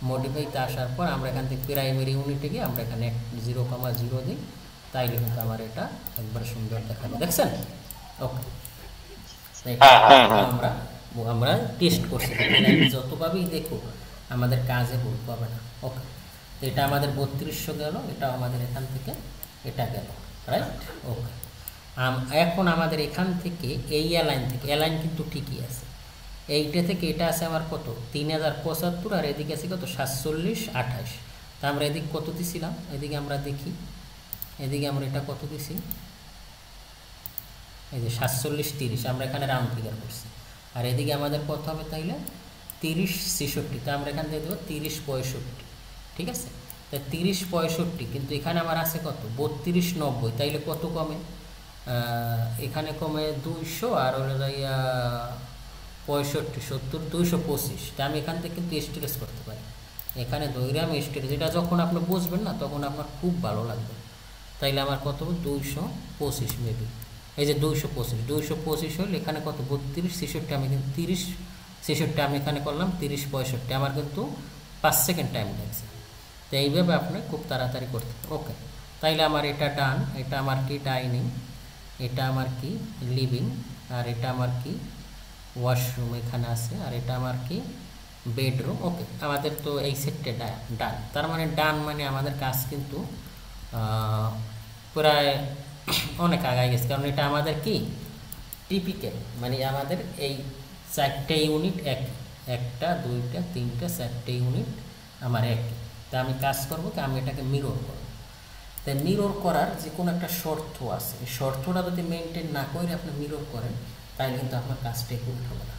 মডিফাইতে আসার পর আমরা এখান থেকে প্রাইমারি ইউনিটে গিয়ে আমরা এখানে 0,0 দিই, তাইলে কিন্তু আমার এটা একবার সুন্দর দেখাবে, দেখছেন? ওকে, আমরা আমরা টেস্ট করছি, যতভাবেই দেখো আমাদের কাজে ভুল পাবে না। ওকে, তো এটা আমাদের 3200 গেল, এটা আমাদের এখান থেকে এটা গেল, রাইট? ওকে, এখন আমাদের এখান থেকে এই অ্যালাইন থেকে, অ্যালাইন কিন্তু ঠিকই আছে, এইটা থেকে এটা আছে আমার কত 3075, আর এদিকে আছে কত 4728। তা আমরা এদিকে কত দিছিলাম, এদিকে আমরা দেখি, এদিকে আমরা এটা কত দিছি, এই যে 4730, আমরা এখানে রাউন্ড ফিগার করছি। আর এদিকে আমাদের কত হবে তাইলে 3066, তা আমরা এখান থেকে দেবো 3065, ঠিক আছে? তা 3065, কিন্তু এখানে আমার আছে কত 3290, তাইলে কত কমে, এখানে কমে 200, আর হলো যাইয়া 65 70 225। তা আমি এখান থেকে কিন্তু স্ট্রেস করতে পারি, এখানে ধরে আমি স্ট্রেস, এটা যখন আপনি বুঝবেন না তখন আপনার খুব ভালো লাগবে। তাইলে আমার কত 225 মেবি, এই যে 225 হলে এখানে কত 32 66, আমি কিন্তু 30 66 আমি এখানে করলাম 30 65, আমার কিন্তু 5 সেকেন্ড টাইম লাগছে। তো এইভাবে আপনি খুব তাড়াতাড়ি করতে। ওকে, তাইলে আমার এটা ডান, এটা আমার কি ডাইনিং, এটা আমার কি লিভিং, আর এটা আমার কি ওয়াশরুম এখানে আছে, আর এটা আমার কি বেডরুম। ওকে, আমাদের তো এই সেটটা ডান, তার মানে ডান মানে আমাদের কাজ কিন্তু প্রায় অনেক আগায় গেছে, কারণ এটা আমাদের কি টিপিক্যাল, মানে আমাদের এই 4টে ইউনিট একটা 2টা 3টা 4টে ইউনিট আমার একই। তা আমি কাজ করবো কি, আমি এটাকে মিরর করবো। তাই মিরর করার যে কোনো একটা শর্ত আছে, এই শর্তটা যদি মেনটেন না করে আপনি মিরর করেন, তাহলে কিন্তু আপনার কাজটা একুরেট হবে না।